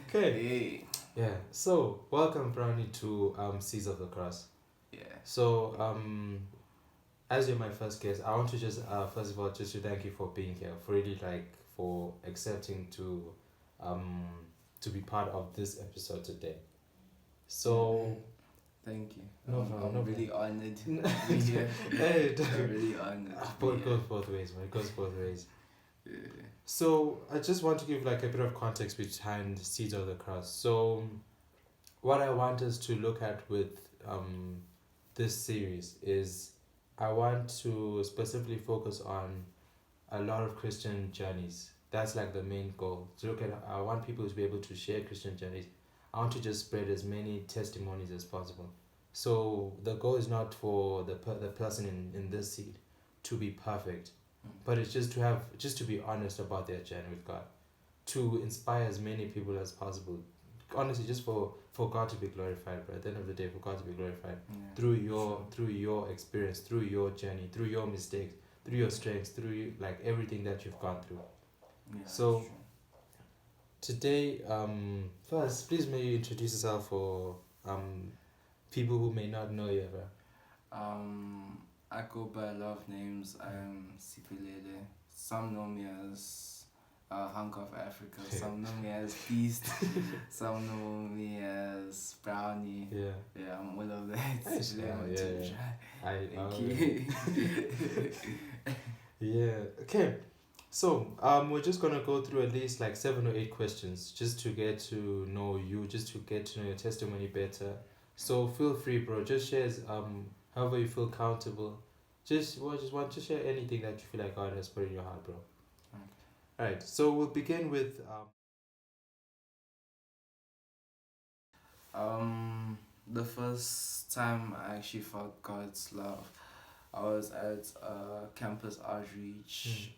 Okay. Hey. Yeah. So welcome, Brownie, to Seeds of the Cross. Yeah. So as you're my first guest, I want to just first of all just to thank you for being here, for really for accepting um to be part of this episode today. So Thank you. no I'm, problem, I'm no really problem. honored to be here. Hey, I'm really honored to but be it here. goes both ways, man. It goes both ways. Yeah. So I just want to give like a bit of context behind Seeds of the Cross. So what I want us to look at with this series is I want to specifically focus on a lot of Christian journeys. That's like the main goal. To look at, I want people to be able to share Christian journeys. I want to just spread as many testimonies as possible. So the goal is not for the person in this seed to be perfect, but it's just to be honest about their journey with God, to inspire as many people as possible. Honestly, just for God to be glorified, but at the end of the day, for God to be glorified through your experience, through your journey, through your mistakes, through your strengths, through like everything that you've gone through. Yeah, So today, first, please may you introduce yourself for people who may not know you ever. I go by a lot of names. I'm Siphe. Some know me as Hunk of Africa. Some know me as Beast. Some know me as Brownie. Yeah. Yeah, I'm all of that. Nice. Thank you. Yeah. Okay. So we're just gonna go through at least like 7 or 8 questions just to get to know you, just to get to know your testimony better. So feel free, bro. Just share however you feel comfortable. Just want to share anything that you feel like God has put in your heart, bro. Okay. Alright. So we'll begin with The first time I actually felt God's love, I was at campus outreach.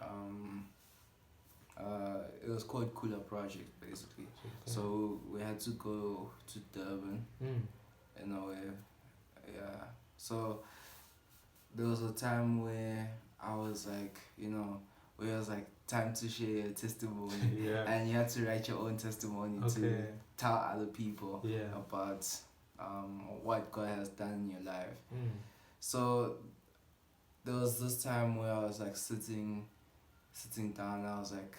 It was called Cooler Project, basically. Okay. So we had to go to Durban in a way. Yeah. So there was a time where I was like, where it was like time to share your testimony, Yeah. and you had to write your own testimony to Okay. tell other people Yeah. about what God has done in your life. So there was this time where I was like sitting down. I was like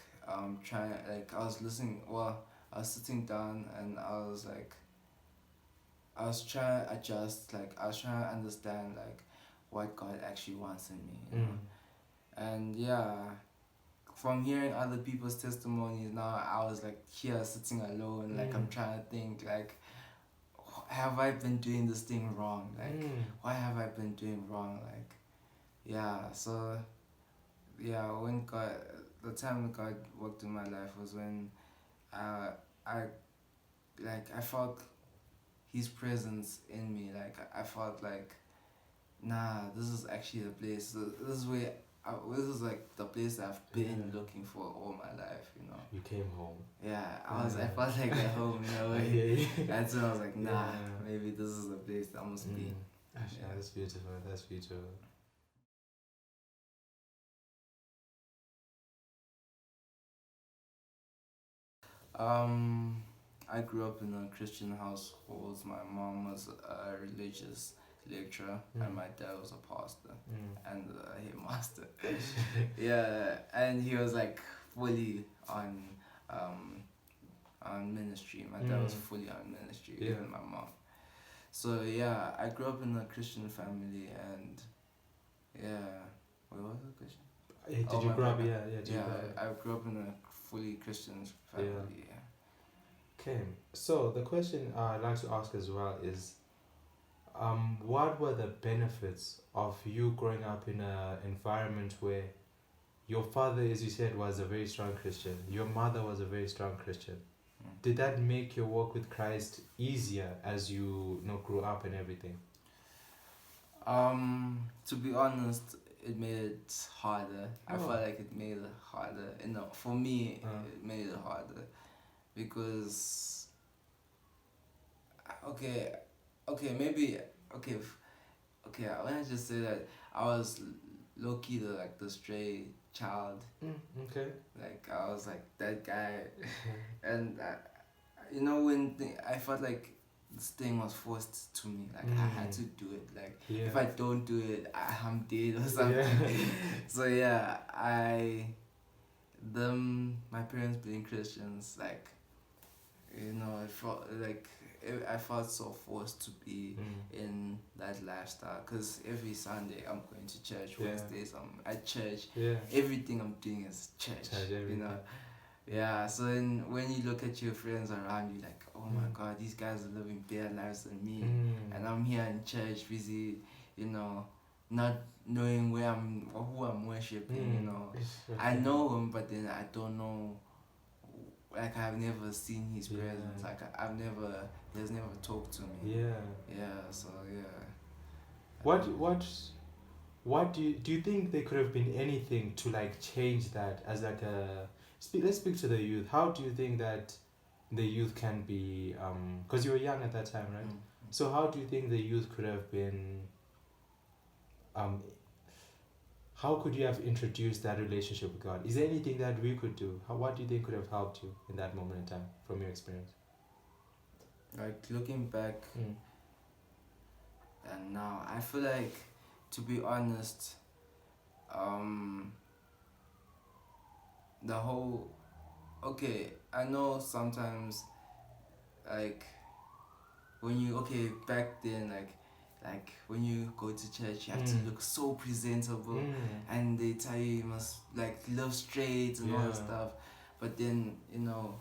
trying, like I was listening. Well, I was sitting down and I was like, I was trying to adjust. Like I was trying to understand like what God actually wants in me, you know. And yeah, from hearing other people's testimonies, now I was like here sitting alone. Like I'm trying to think like, have I been doing this thing wrong? Like, why have I been doing wrong? Like, yeah. So, yeah, when God, the time God worked in my life was when, I felt His presence in me. Like, I felt like, nah, this is actually the place. This is where. This is like the place I've been looking for all my life, you know. You came home. Yeah, I felt like at home, you know. That's when I was like, nah, maybe this is the place I must be. Yeah, that's beautiful. That's beautiful. I grew up in a Christian household. My mom was a religious lecturer, and my dad was a pastor and a headmaster. Yeah, and he was like fully on ministry. My dad was fully on ministry, even my mom. So yeah, I grew up in a Christian family, and yeah, what was the question? Did you grow up? Yeah, I grew up in a fully Christian family. Yeah. Okay, so the question I'd like to ask as well is, what were the benefits of you growing up in an environment where your father, as you said, was a very strong Christian, your mother was a very strong Christian? Did that make your walk with Christ easier as you grew up and everything? To be honest, it made it harder. I felt like it made it harder. For me, it made it harder because maybe when I just say that I was low key the stray child. Okay. Like I was like that guy, and you know, when I felt like this thing was forced to me, like I had to do it. Like if I don't do it, I'm dead or something. Yeah. So my parents being Christians, like, you know, I felt so forced to be in that lifestyle, because every Sunday I'm going to church. Wednesdays I'm at church. Everything I'm doing is church. You know. Yeah, so then when you look at your friends around you, like, oh my God, these guys are living better lives than me, and I'm here in church, busy, you know, not knowing who I'm worshiping. You know, I know him, but then I don't know. Like, I've never seen his presence. Like he has never talked to me. Yeah. So yeah. What do you think there could have been anything to like change that as like a let's speak to the youth. How do you think that the youth can be because you were young at that time, right? So how do you think the youth could have been how could you have introduced that relationship with God? Is there anything that we could do? What do you think could have helped you in that moment in time from your experience? Like, looking back and now, I feel like, to be honest, the whole, okay, I know sometimes, like, when you, back then, like when you go to church, you have to look so presentable, and they tell you must like live straight and all that stuff. But then, you know,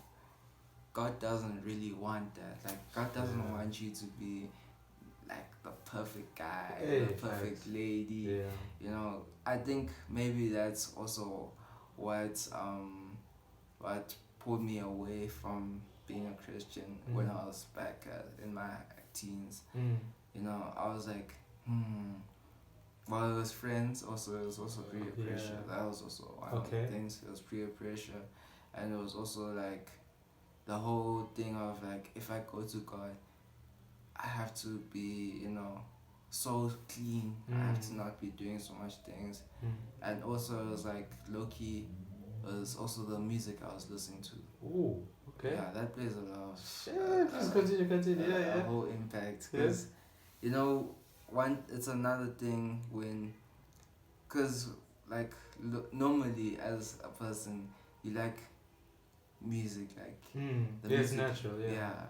God doesn't really want that. Like, God doesn't want you to be like the perfect guy, the perfect lady. You know, I think maybe that's also what pulled me away from being a Christian when I was back in my teens. You know, I was like, Well, it was friends. Also, it was also peer pressure. That was also one of the things. It was peer pressure, and it was also like the whole thing of like, if I go to God, I have to be, you know, so clean. I have to not be doing so much things. And also, it was like low key. It was also the music I was listening to. Oh, okay. Yeah, that plays a lot of continue. A whole impact, because you know, it's another thing when, because like normally as a person you like music, like the music, natural.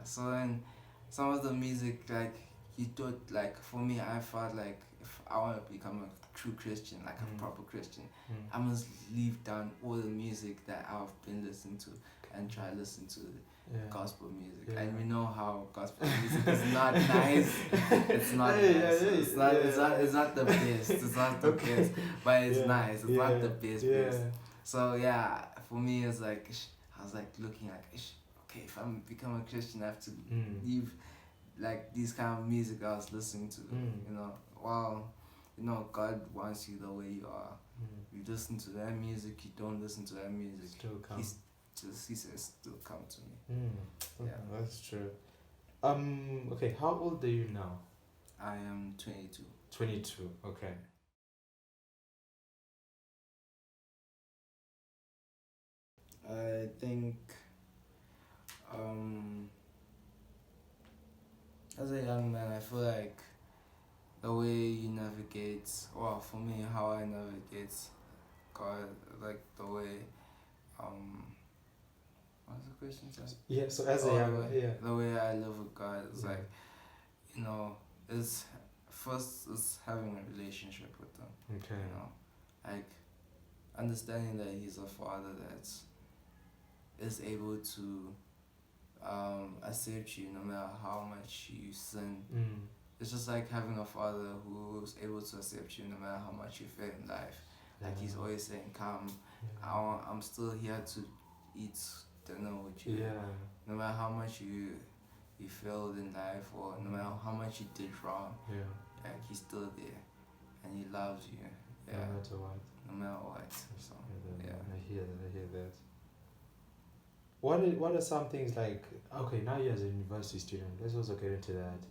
So then some of the music, like, you thought, like, for me, I felt like if I want to become a true Christian, like a proper Christian, I must leave down all the music that I've been listening to and try to listen to gospel music. And we know how gospel music is not nice. It's not nice. It's not the best. It's not the best, but it's nice. It's not the best. So yeah, for me, it's like, I was like looking like, okay, if I'm becoming a Christian, I have to leave like these kind of music I was listening to. You know, wow, you know, God wants you the way you are. You listen to that music, you don't listen to that music, still come. He says, still come to me. Yeah, that's true. Okay, how old are you now? I am 22. 22, okay. I think as a young man, I feel like the way you navigate, well, for me, how I navigate God, like the way, what's the question? Yeah, so as a young man, the way I live with God is like, you know, it's having a relationship with Him. Okay. You know, like understanding that He's a Father that is able to accept you no matter how much you sin. It's just like having a father who's able to accept you no matter how much you fail in life. Like, he's always saying, come, I'm still here to eat dinner with you. No matter how much you failed in life, or no matter how much you did wrong, like, he's still there and he loves you. No matter what. No matter what. So I hear that. What are some things like, okay, now you're as a university student, let's also get into that.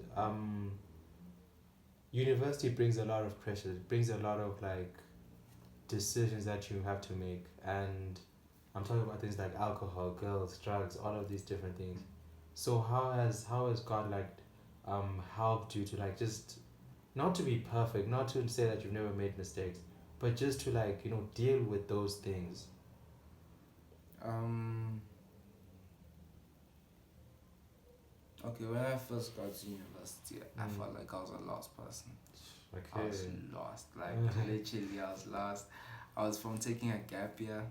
University brings a lot of pressure, it brings a lot of like decisions that you have to make, and I'm talking about things like alcohol, girls, drugs, all of these different things. So how has God like helped you to like just not to be perfect, not to say that you've never made mistakes, but just to like deal with those things. Um. Okay, when I first got to university, I felt like I was a lost person. I was Okay. lost, like literally, I was lost. I was from taking a gap year.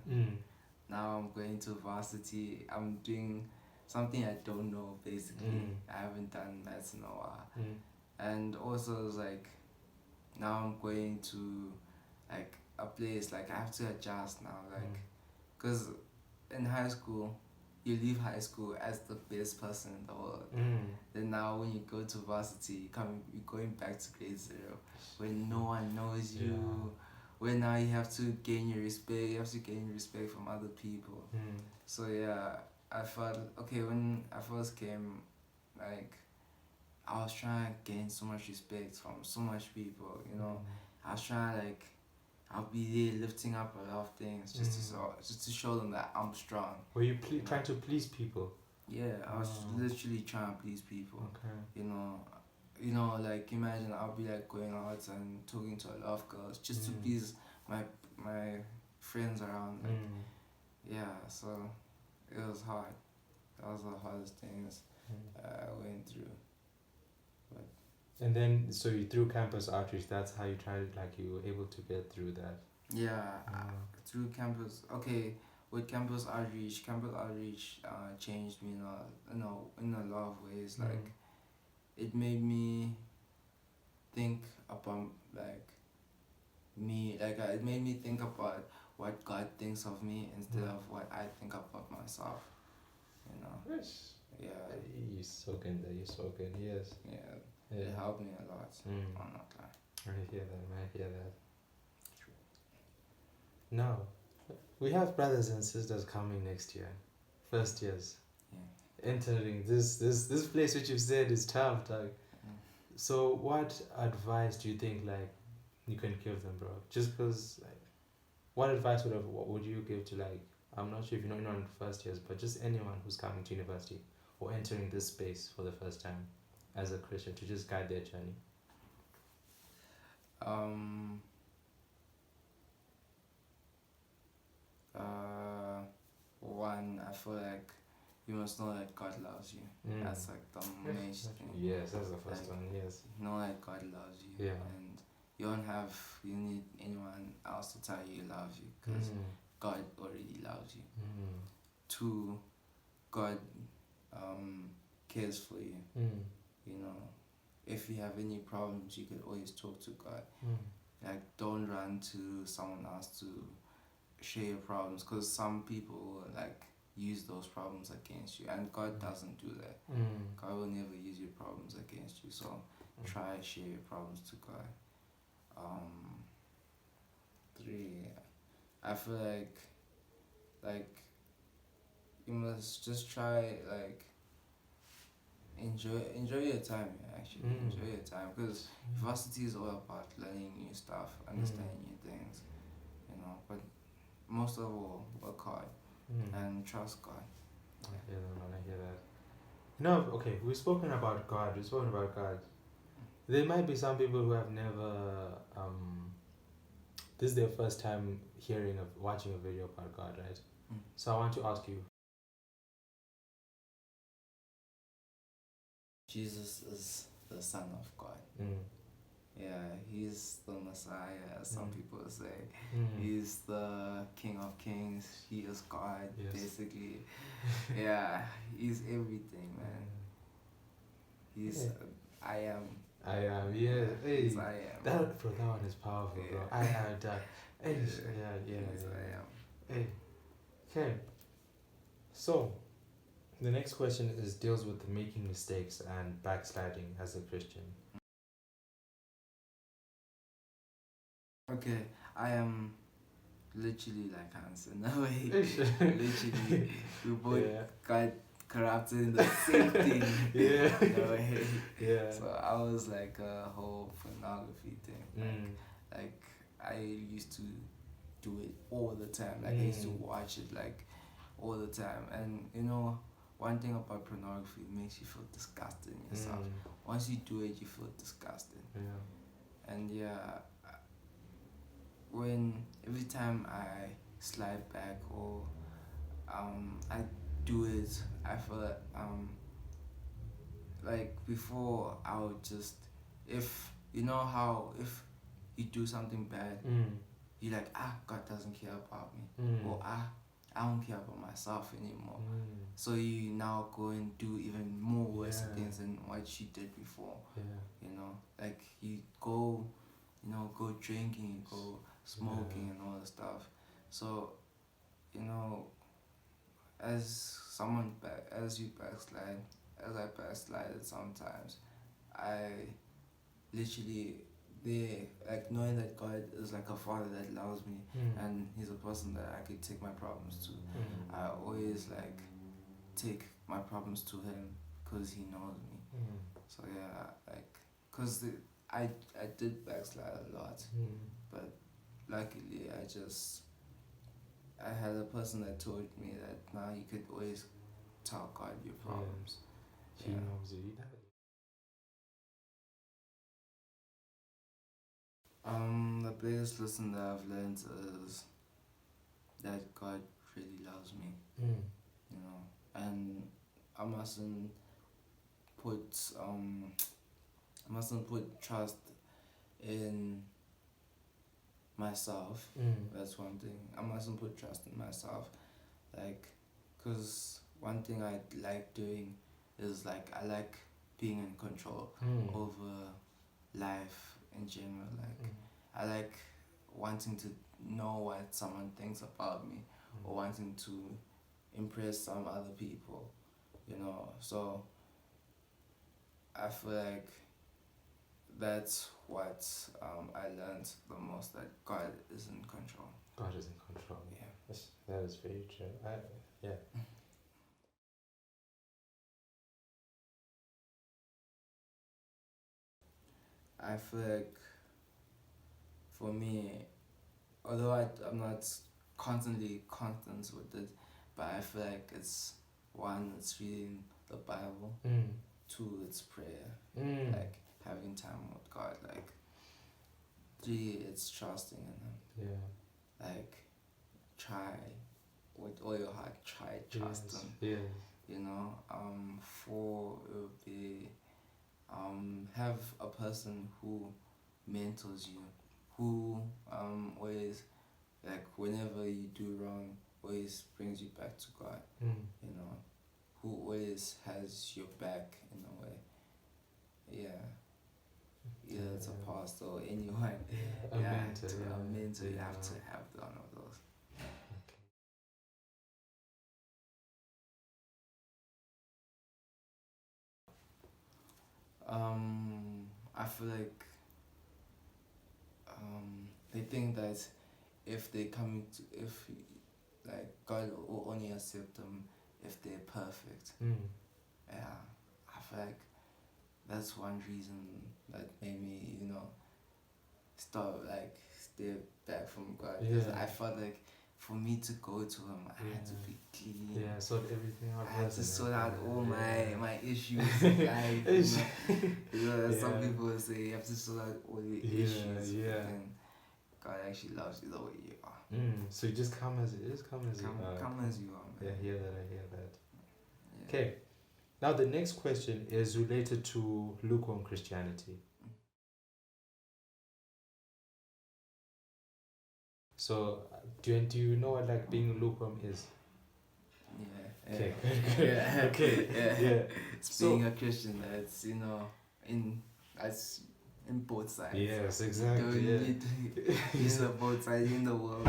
Now I'm going to varsity. I'm doing something I don't know. Basically, I haven't done maths in a while, and also it's like now I'm going to like a place like I have to adjust now, like because in high school you leave high school as the best person in the world. Then now when you go to varsity, you're going back to grade 0, where no one knows you. Yeah. Where now you have to gain your respect. You have to gain respect from other people. So yeah, I felt okay when I first came. Like I was trying to gain so much respect from so much people. I was trying to like I'll be there lifting up a lot of things just to show them that I'm strong. Were you trying to please people? Yeah, I was literally trying to please people. Okay. Like imagine I'll be like going out and talking to a lot of girls just to please my friends around. Like, yeah, so it was hard. That was the hardest things I went through. And then, so you through campus outreach, that's how you tried, like you were able to get through that. Yeah, through campus. Okay, with campus outreach changed me in a lot of ways. Like, it made me think about like me. Like, it made me think about what God thinks of me instead of what I think about myself. Yes. Yeah. You're so good there. You're so good. Yes. Yeah. Yeah. It helped me a lot. I'm not lying. I hear that. I hear that. Now, we have brothers and sisters coming next year, first years. Yeah. Entering this place which you've said is tough, dog. So, what advice do you think like you can give them, bro? Just because, like, what advice would you give to like? I'm not sure if you know anyone in first years, but just anyone who's coming to university or entering this space for the first time as a Christian to just guide their journey. One, I feel like you must know that God loves you. That's like the main thing. Yes, that's the first one. Yes. Know that God loves you. Yeah. And you need anyone else to tell you he loves you, because God already loves you. 2, God cares for you. If you have any problems, you could always talk to God. Like, don't run to someone else to share your problems, because some people will like use those problems against you, and God doesn't do that. God will never use your problems against you. So try to share your problems to God. 3, I feel like you must just try like enjoy your time. Actually, enjoy your time, because varsity is all about learning new stuff, understanding new things. But most of all, work hard and trust God. I hear that, man. I hear that. Okay, we've spoken about God. There might be some people who have never. This is their first time watching a video about God, right? So I want to ask you. Jesus is the Son of God. Yeah, he's the Messiah, as some people say. He's the King of Kings. He is God, basically. Yeah, he's everything, man. He's I am. I am, yeah. Hey, he's I am. That one is powerful, bro. I am that. Hey, yeah. I am. Hey, okay. So, the next question deals with making mistakes and backsliding as a Christian. Okay, I am literally like Hans in a way. Literally, we both got corrupted in the same thing. In a way. Yeah. So I was like a whole pornography thing. Like I used to do it all the time. Like I used to watch it like all the time. And one thing about pornography, it makes you feel disgusted in yourself. Once you do it, you feel disgusted. Yeah. And yeah, when every time I slide back or I do it, I feel like before I would just, if you know how if you do something bad, you're like, God doesn't care about me, or I don't care about myself anymore. So you now go and do even more worse things than what you did before. You know, like you go, go drinking, go smoking and all that stuff. So, as you backslide, as I backslided sometimes, I literally like knowing that God is like a father that loves me and he's a person that I could take my problems to. I always like take my problems to him because he knows me. So yeah, like, cause I did backslide a lot, but luckily I had a person that told me that now you could always tell God your problems. He knows you. The biggest lesson that I've learned is that God really loves me. And I mustn't put trust in myself. That's one thing. I mustn't put trust in myself, like, cause one thing I like doing is like I like being in control over life in general. Like I like wanting to know what someone thinks about me or wanting to impress some other people, so I feel like that's what I learned the most, that God is in control. God is in control. Yeah. That is very true. Yeah. I feel like for me, although I'm not constantly constant with it, but I feel like it's reading the Bible, two, it's prayer, like having time with God, like three, it's trusting in Him. Like try with all your heart, trust Him. Four, it would be have a person who mentors you, who always, like, whenever you do wrong, always brings you back to God. Who always has your back in a way. Either it's a pastor or anyone. A mentor. A mentor, you have to have one of those. I feel like they think that if like God will only accept them if they're perfect. I feel like that's one reason that made me, stay back from God. Because I felt like for me to go to Him, I had to be clean. Sort everything out. I had to sort out all my issues in life. Some people will say you have to sort out all your issues. But then God actually loves you the way you are. So you just come as it is, come as you are. Come as you are, man. I hear that. Okay. Now the next question is related to lukewarm Christianity. So, do you know what like being lukewarm is? Okay. It's being a Christian that's in both sides. Yes, exactly. You're in both sides in the world.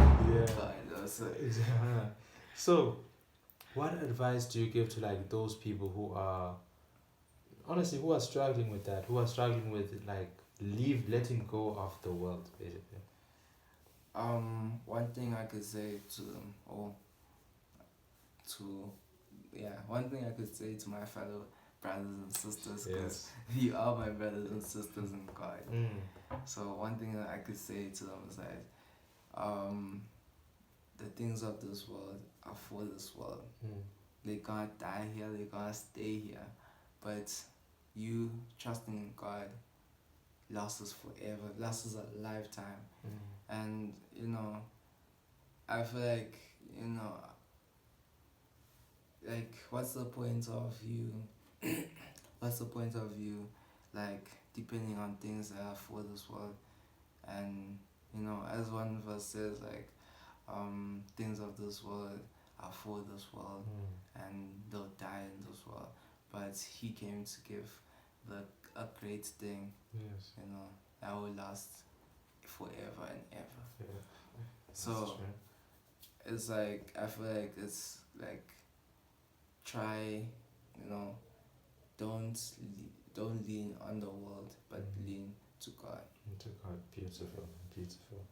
So, what advice do you give to like those people who are struggling with that, who are struggling with like letting go of the world, basically? One thing I could say to them, one thing I could say to my fellow brothers and sisters, because you are my brothers and sisters in God. So one thing that I could say to them is that the things of this world are for this world. they're gonna die here, they're gonna stay here. But you trusting in God lasts forever, lasts a lifetime. And I feel like, like what's the point of you what's the point of you like depending on things that are for this world? And as one verse says, like things of this world are for this world, and they'll die in this world, but he came to give a great thing, Yes. that will last forever and ever. Yeah. So it's like, I feel like it's like, try, don't don't lean on the world, but lean to God. To God, beautiful, beautiful.